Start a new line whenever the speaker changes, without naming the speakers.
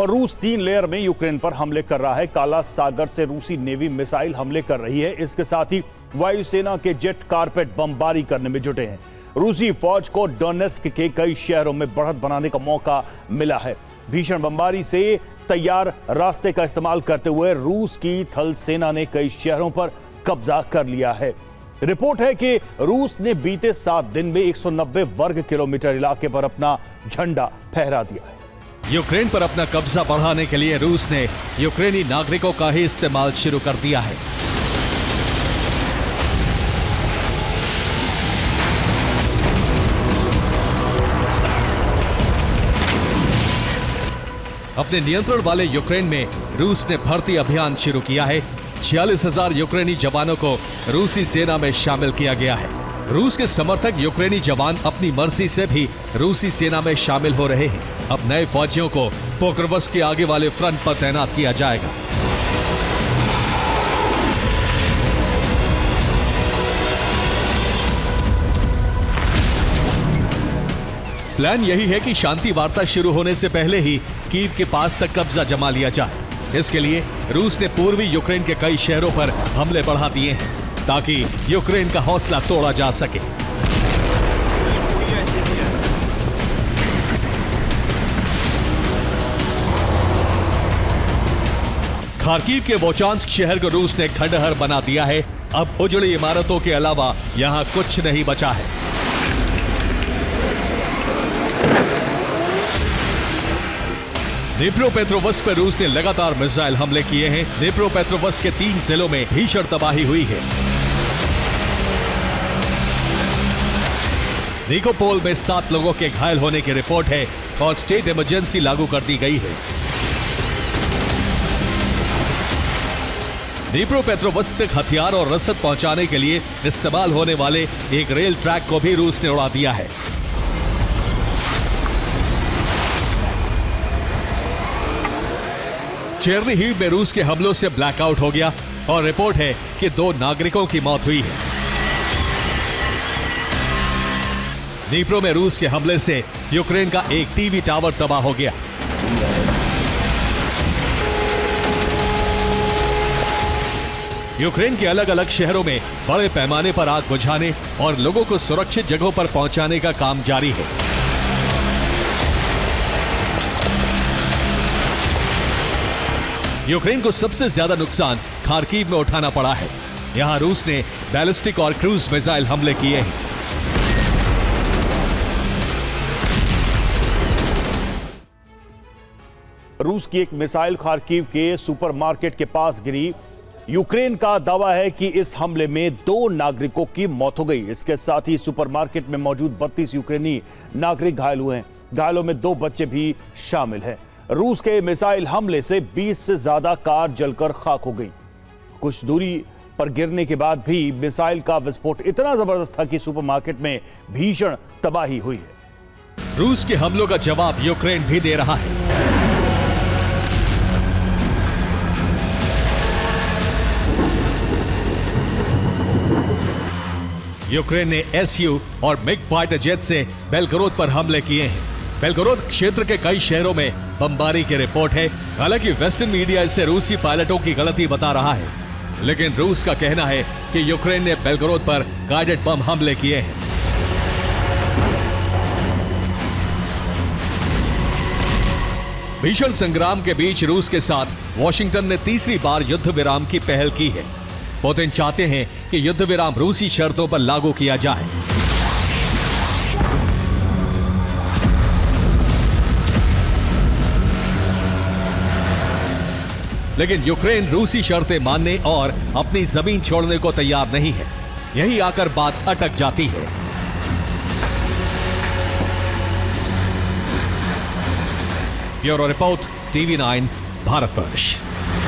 और रूस 3 लेयर में यूक्रेन पर हमले कर रहा है। काला सागर से रूसी नेवी मिसाइल हमले कर रही है। इसके साथ ही वायुसेना के जेट कारपेट बमबारी करने में जुटे हैं। रूसी फौज को डोनेस्क के कई शहरों में बढ़त बनाने का मौका मिला है। भीषण बमबारी से तैयार रास्ते का इस्तेमाल करते हुए रूस की थल सेना ने कई शहरों पर कब्जा कर लिया है। रिपोर्ट है कि रूस ने बीते 7 दिन में 190 वर्ग किलोमीटर इलाके पर अपना झंडा फहरा दिया है।
यूक्रेन पर अपना कब्जा बढ़ाने के लिए रूस ने यूक्रेनी नागरिकों का ही इस्तेमाल शुरू कर दिया है। अपने नियंत्रण वाले यूक्रेन में रूस ने भर्ती अभियान शुरू किया है। 46,000 यूक्रेनी जवानों को रूसी सेना में शामिल किया गया है। रूस के समर्थक यूक्रेनी जवान अपनी मर्जी से भी रूसी सेना में शामिल हो रहे हैं। अब नए फौजियों को पोक्रवस्क के आगे वाले फ्रंट पर तैनात किया जाएगा। प्लान यही है कि शांति वार्ता शुरू होने से पहले ही कीव के पास तक कब्जा जमा लिया जाए। इसके लिए रूस ने पूर्वी यूक्रेन के कई शहरों पर हमले बढ़ा दिए हैं ताकि यूक्रेन का हौसला तोड़ा जा सके। खार्किव के वोचांस्क शहर को रूस ने खंडहर बना दिया है। अब उजड़ी इमारतों के अलावा यहां कुछ नहीं बचा है। डिनिप्रोपेट्रोवस्क पर रूस ने लगातार मिसाइल हमले किए हैं। डिनिप्रोपेट्रोवस्क के 3 जिलों में भीषण तबाही हुई है। निकोपोल में 7 लोगों के घायल होने की रिपोर्ट है और स्टेट इमरजेंसी लागू कर दी गई है। डिनिप्रोपेट्रोवस्क तक हथियार और रसद पहुंचाने के लिए इस्तेमाल होने वाले एक रेल ट्रैक को भी रूस ने उड़ा दिया है। चेर्निहिव में रूस के हमलों से ब्लैकआउट हो गया और रिपोर्ट है कि 2 नागरिकों की मौत हुई है। दनीप्रो में रूस के हमले से यूक्रेन का एक टीवी टावर तबाह हो गया। यूक्रेन के अलग अलग शहरों में बड़े पैमाने पर आग बुझाने और लोगों को सुरक्षित जगहों पर पहुंचाने का काम जारी है। यूक्रेन को सबसे ज्यादा नुकसान खार्किव में उठाना पड़ा है। यहां रूस ने बैलिस्टिक और क्रूज मिसाइल हमले किए हैं।
रूस की एक मिसाइल खार्किव के सुपरमार्केट के पास गिरी। यूक्रेन का दावा है कि इस हमले में 2 नागरिकों की मौत हो गई। इसके साथ ही सुपरमार्केट में मौजूद 32 यूक्रेनी नागरिक घायल हुए हैं। घायलों में 2 बच्चे भी शामिल हैं। रूस के मिसाइल हमले से 20 से ज्यादा कार जलकर खाक हो गई। कुछ दूरी पर गिरने के बाद भी मिसाइल का विस्फोट इतना जबरदस्त था कि सुपरमार्केट में भीषण तबाही हुई है।
रूस के हमलों का जवाब यूक्रेन भी दे रहा है। यूक्रेन ने SU और मिग फाइटर जेट से बेलगोरोद पर हमले किए हैं। बेलगोरोद क्षेत्र के कई शहरों में बमबारी की रिपोर्ट है। हालांकि वेस्टर्न मीडिया इसे रूसी पायलटों की गलती बता रहा है, लेकिन रूस का कहना है कि यूक्रेन ने बेलगोरोद पर गाइडेड बम हमले किए हैं। भीषण संग्राम के बीच रूस के साथ वॉशिंगटन ने तीसरी बार युद्ध विराम की पहल की है। पुतिन चाहते हैं कि युद्ध विराम रूसी शर्तों पर लागू किया जाए। लेकिन यूक्रेन रूसी शर्तें मानने और अपनी जमीन छोड़ने को तैयार नहीं है। यही आकर बात अटक जाती है। Bureau report, TV9 Bharatvarsh.